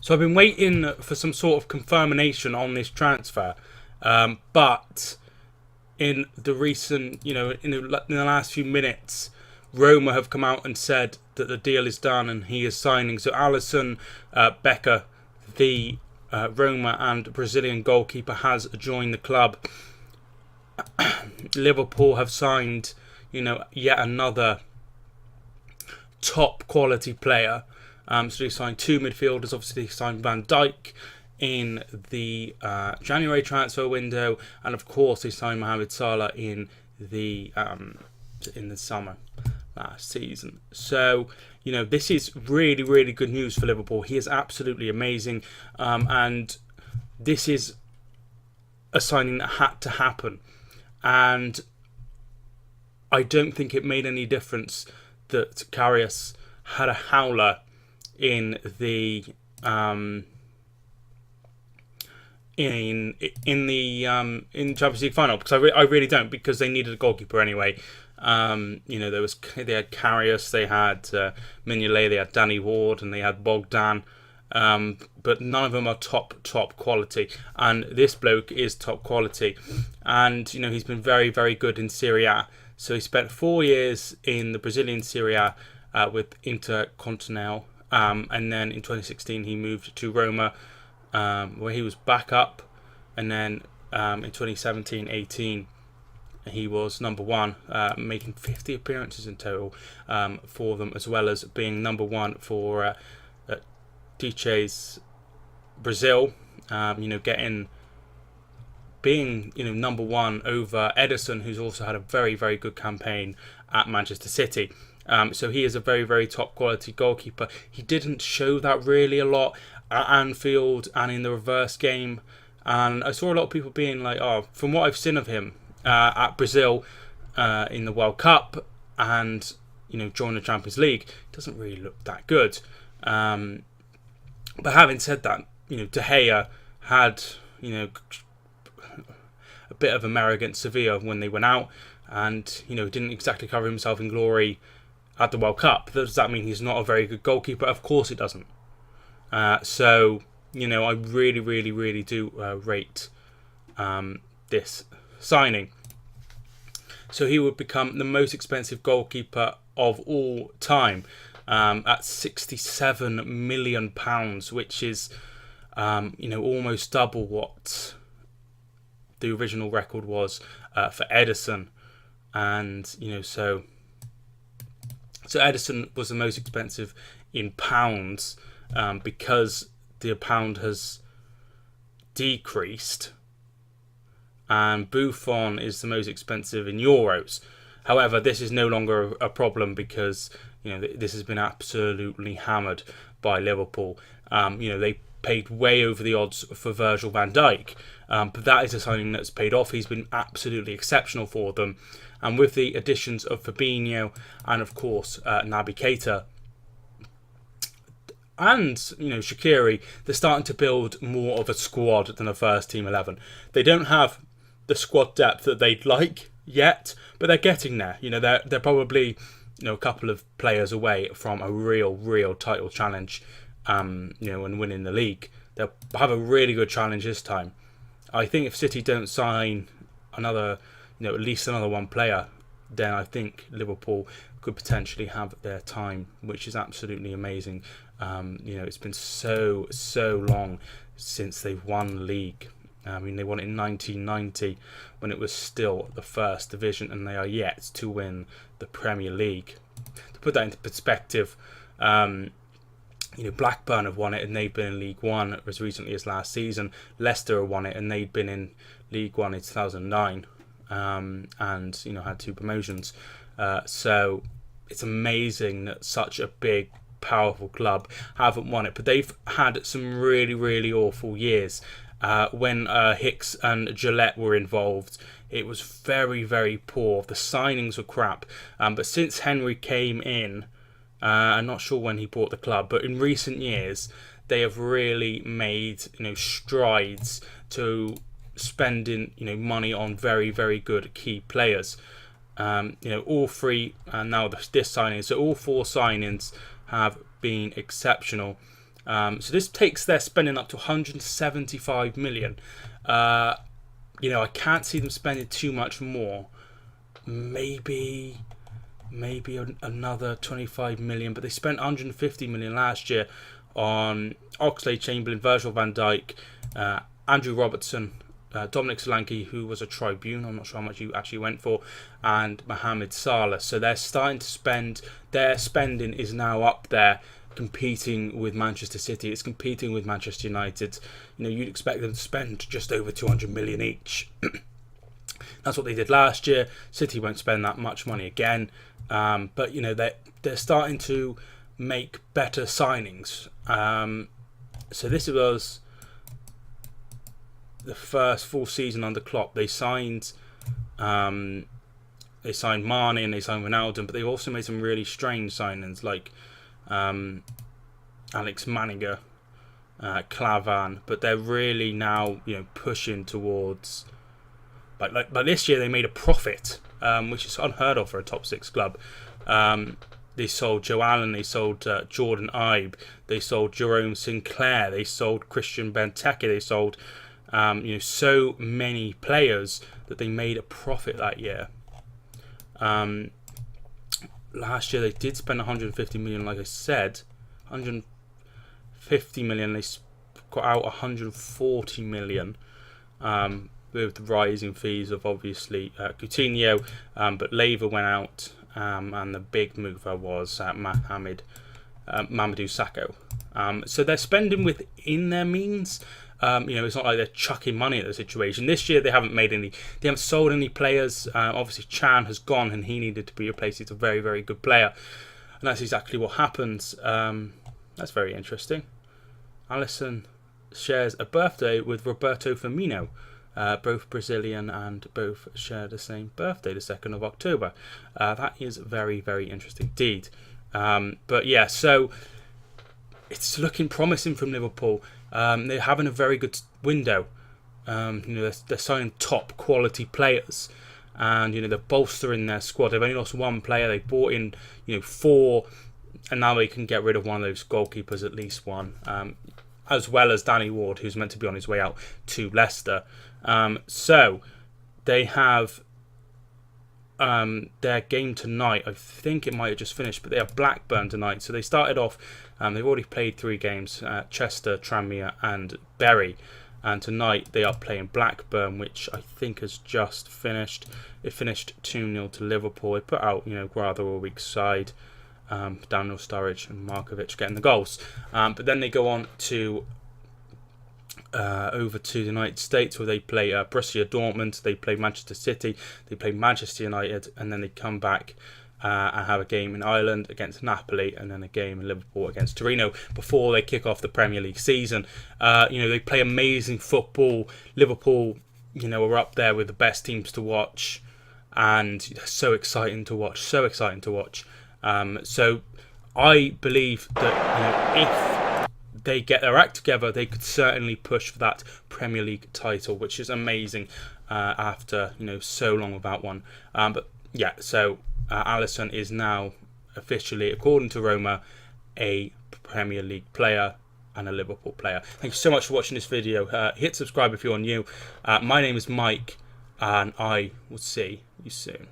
So I've been waiting for some sort of confirmation on this transfer, but in the recent, in the last few minutes, Roma have come out and said that the deal is done and he is signing. So Alisson Becker, the Roma and Brazilian goalkeeper, has joined the club. Liverpool have signed, yet another top quality player. So they signed two midfielders. Obviously, they signed Van Dijk in the January transfer window, and of course, they signed Mohamed Salah in the summer last season. So, this is really, really good news for Liverpool. He is absolutely amazing, and this is a signing that had to happen. And I don't think it made any difference that Karius had a howler in the in Champions League final, because I really don't, because they needed a goalkeeper anyway. They had Karius, they had Mignolet, they had Danny Ward, and they had Bogdan. But none of them are top quality, and this bloke is top quality. And he's been very, very good in Serie A. So he spent 4 years in the Brazilian Serie A with Intercontinental, and then in 2016 he moved to Roma, where he was back up, and then in 2017-18 he was number one, making 50 appearances in total for them, as well as being number one for Tiche's Brazil, being number one over Ederson, who's also had a very, very good campaign at Manchester City. So he is a very, very top quality goalkeeper. He didn't show that really a lot at Anfield and in the reverse game, and I saw a lot of people being like, from what I've seen of him at Brazil in the World Cup and during the Champions League, it doesn't really look that good. But having said that, De Gea had a bit of a mare against Sevilla when they went out, and didn't exactly cover himself in glory at the World Cup. Does that mean he's not a very good goalkeeper? Of course it doesn't. So I really, really, really do rate this signing. So he would become the most expensive goalkeeper of all time, at £67 million, which is almost double what the original record was for Ederson. And so Ederson was the most expensive in pounds, because the pound has decreased, and Buffon is the most expensive in euros. However, this is no longer a problem, because this has been absolutely hammered by Liverpool. They paid way over the odds for Virgil van Dijk, but that is a signing that's paid off. He's been absolutely exceptional for them, and with the additions of Fabinho and of course Naby Keita and Shaqiri, they're starting to build more of a squad than a first team 11. They don't have the squad depth that they'd like yet, but they're getting there. They're probably a couple of players away from a real title challenge, and winning the league. They'll have a really good challenge this time. I think if City don't sign another, at least another one player, then I think Liverpool could potentially have their time, which is absolutely amazing. It's been so long since they've won the league. They won it in 1990 when it was still the first division, and they are yet to win the Premier League. To put that into perspective, Blackburn have won it and they've been in League One as recently as last season. Leicester have won it and they'd been in League One in 2009, and had two promotions. So it's amazing that such a big, powerful club haven't won it, but they've had some really, really awful years. When Hicks and Gillette were involved, it was very, very poor. The signings were crap. But since Henry came in, I'm not sure when he bought the club, but in recent years, they have really made strides to spending money on very, very good key players. All three, and now this signing, so all four signings have been exceptional. So this takes their spending up to 175 million. You know, I can't see them spending too much more. Maybe another 25 million, but they spent 150 million last year on Oxlade-Chamberlain, Virgil van Dijk, Andrew Robertson, Dominic Solanke, who was a Tribune, I'm not sure how much you actually went for, and Mohamed Salah. So they're starting to spend, their spending is now up there, competing with Manchester City. It's competing with Manchester United. You know, you'd expect them to spend just over 200 million each. That's what they did last year. City won't spend that much money again, but you know, they're starting to make better signings. So this was the first full season under Klopp. They signed Mane and they signed Ronaldo, but they've also made some really strange signings like Alex Maniga, Clavan. But they're really now, you know, pushing towards like this year they made a profit, which is unheard of for a top 6 club. They sold Joe Allen, they sold Jordan Ibe, they sold Jerome Sinclair, they sold Christian Benteke, they sold you know, so many players that they made a profit that year. Last year they did spend 150 million, like I said, 150 million. They got out 140 million with the rising fees of obviously Coutinho, but Lever went out, and the big mover was Mamadou Sakho. So they're spending within their means. You know, it's not like they're chucking money at the situation. This year they haven't sold any players. Obviously Chan has gone and he needed to be replaced. He's a very, very good player. And that's exactly what happens. That's very interesting. Alisson shares a birthday with Roberto Firmino. Both Brazilian and both share the same birthday, the 2nd of October. That is very, very interesting indeed. But yeah, so it's looking promising from Liverpool. They're having a very good window. You know, they're signing top quality players, and you know, they're bolstering their squad. They've only lost one player. They brought in, you know, 4, and now they can get rid of one of those goalkeepers, at least one, as well as Danny Ward, who's meant to be on his way out to Leicester. So they have their game tonight. I think it might have just finished, but they have Blackburn tonight. So they started off, they've already played 3 games, Chester, Tranmere and Bury, and tonight they are playing Blackburn, which I think has just finished. It finished 2-0 to Liverpool. They put out, you know, rather a weak side, Daniel Sturridge and Markovic getting the goals, but then they go on to over to the United States, where they play Borussia Dortmund, they play Manchester City, they play Manchester United, and then they come back and have a game in Ireland against Napoli, and then a game in Liverpool against Torino before they kick off the Premier League season. You know, they play amazing football. Liverpool, you know, are up there with the best teams to watch, and so exciting to watch. So I believe that, you know, if they get their act together, they could certainly push for that Premier League title, which is amazing after, you know, so long without one. But yeah, so Alisson is now officially, according to Roma, a Premier League player and a Liverpool player. Thank you so much for watching this video. Hit subscribe if you're new. My name is Mike, and I will see you soon.